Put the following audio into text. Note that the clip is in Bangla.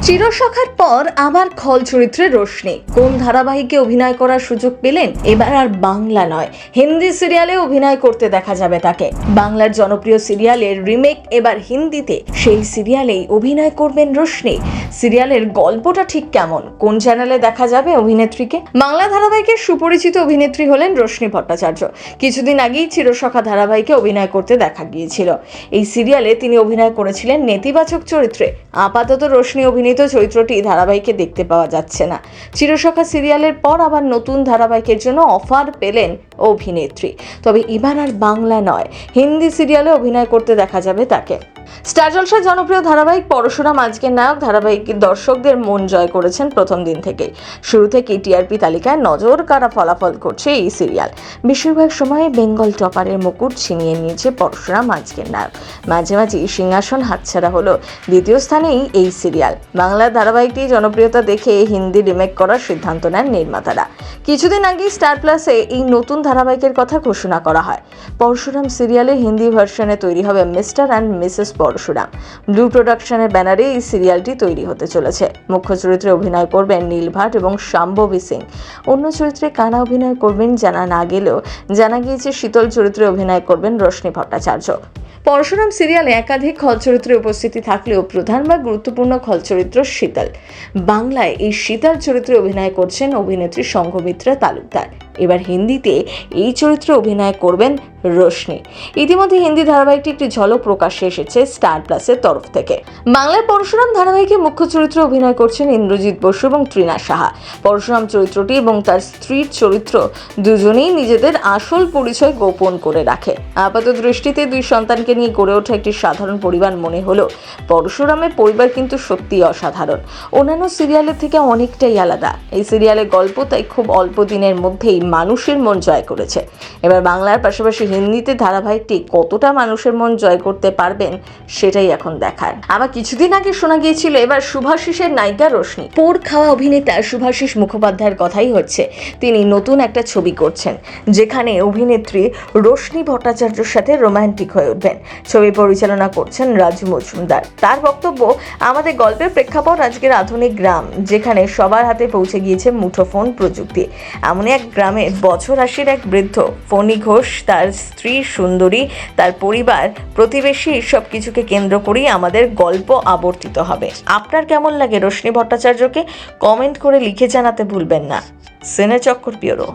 চিরসখার পর আবার খল চরিত্রে রোশনি কোন ধারাবাহিকে অভিনয় করার সুযোগ পেলেন? এবার আর বাংলা নয়, হিন্দি সিরিয়ালে অভিনয় করতে দেখা যাবে তাকে। বাংলার জনপ্রিয় সিরিয়ালের রিমেক এবার হিন্দিতে, সেই সিরিয়ালেই অভিনয় করবেন রোশনি। সিরিয়ালের গল্পটা ঠিক কেমন, কোন চ্যানেলে দেখা যাবে অভিনেত্রীকে? বাংলা ধারাবাহিকের সুপরিচিত অভিনেত্রী হলেন রোশনি ভট্টাচার্য। কিছুদিন আগেই চিরসখা ধারাবাহিকে অভিনয় করতে দেখা গিয়েছিল। এই সিরিয়ালে তিনি অভিনয় করেছিলেন নেতিবাচক চরিত্রে। আপাতত রোশনি অভিনীত চরিত্রটি ধারাবাহিকে দেখতে পাওয়া যাচ্ছে না। চিরসখা সিরিয়ালের পর আবার নতুন ধারাবাহিকের জন্য অফার পেলেন অভিনেত্রী। তবে এবার আর বাংলা নয়, হিন্দি সিরিয়ালে অভিনয় করতে দেখা যাবে তাকে। স্টার জলসার জনপ্রিয় ধারাবাহিক পরশুরাম আজকের নায়ক ধারাবাহিকের দর্শকদের মন জয় করেছেন প্রথম দিন থেকেই। শুরু থেকেই টিআরপি তালিকায় নজর কাড়া ফলাফল করছে এই সিরিয়াল। বেশিরভাগ সময়ে বেঙ্গল টপারের মুকুট ছিনিয়ে নিয়েছে পরশুরাম আজকের নায়ক। মাঝে মাঝে সিংহাসন হাতছাড়া হলো, দ্বিতীয় স্থানেই এই সিরিয়াল। বাংলার ধারাবাহিকটি জনপ্রিয়তা দেখে হিন্দি রিমেক করার সিদ্ধান্ত নেন নির্মাতারা। কিছুদিন আগে স্টার প্লাসে এই নতুন ধারাবাহিকের কথা ঘোষণা করা হয়। পরশুরাম সিরিয়ালের হিন্দি ভার্সনে তৈরি হবে mister and missus Parshuram. Blue প্রোডাকশনের ব্যানারে এই সিরিয়ালটি তৈরি হতে চলেছে। মুখ্য চরিত্রে অভিনয় করবেন নীল ভাট এবং শাম্ভবী সিং। অন্য চরিত্রে কারা অভিনয় করবেন জানা না গেলেও জানা গিয়েছে শীতল চরিত্রে অভিনয় করবেন রোশনি ভট্টাচার্য। পরশুরাম সিরিয়ালে একাধিক খল চরিত্রে উপস্থিতি থাকলেও প্রধান বা গুরুত্বপূর্ণ খল চরিত্র শীতল। বাংলায় এই শীতল চরিত্রে অভিনয় করছেন অভিনেত্রী সংঘমিত্রা তালুকদার। এবার হিন্দিতে এই চরিত্রে অভিনয় করবেন রোশনি। ইতিমধ্যে হিন্দি ধারাবাহিকটি একটি ঝলক প্রকাশ্যে এসেছে স্টার প্লাসের তরফ থেকে। বাংলার পরশুরাম ধারাবাহিকে মুখ্য চরিত্রে অভিনয় করছেন ইন্দ্রজিৎ বসু এবং তৃণা সাহা। পরশুরাম চরিত্রটি এবং তার স্ত্রীর চরিত্র দুজনেই নিজেদের আসল পরিচয় গোপন করে রাখে। আপাত দৃষ্টিতে দুই সন্তানকে নিয়ে গড়ে ওঠা একটি সাধারণ পরিবার মনে হলেও পরশুরামের পরিবার কিন্তু সত্যিই অসাধারণ। অন্যান্য সিরিয়ালের থেকে অনেকটাই আলাদা। এই সিরিয়ালের গল্প তাই খুব অল্প দিনের মধ্যেই মানুষের মন জয় করেছে। এবার বাংলার পাশাপাশি হিন্দিতে ধারাবাহিকটি কতটা মানুষের মন জয় করতে পারবেন সেটাই এখন দেখার। আবার কিছুদিন আগে শোনা গিয়েছিল এবার শুভাশিসের নায়িকা রোশনি। পোড় খাওয়া অভিনেতা শুভাশিস মুখোপাধ্যায়ের কথাই হচ্ছে। তিনি নতুন একটা ছবি করছেন যেখানে অভিনেত্রী রোশনি ভট্টাচার্যের সাথে রোমান্টিক হয়ে উঠবেন। ছবি পরিচালনা করছেন রাজু মজুমদার। তার বক্তব্য, আমাদের গল্পের প্রেক্ষাপট আজকের আধুনিক গ্রাম, যেখানে সবার হাতে পৌঁছে গিয়েছে মুঠোফোন প্রযুক্তি। এমন এক গ্রামে বছর ৮০ এক বৃদ্ধ ফণী ঘোষ, তার স্ত্রী সুন্দরী, তার পরিবার, প্রতিবেশী, সব কিছুকে কেন্দ্র করেই আমাদের গল্প আবর্তিত হবে। আপনার কেমন লাগে রোশনি ভট্টাচার্যকে? কমেন্ট করে লিখে জানাতে ভুলবেন না। সিনে চক্কর ব্যুরো।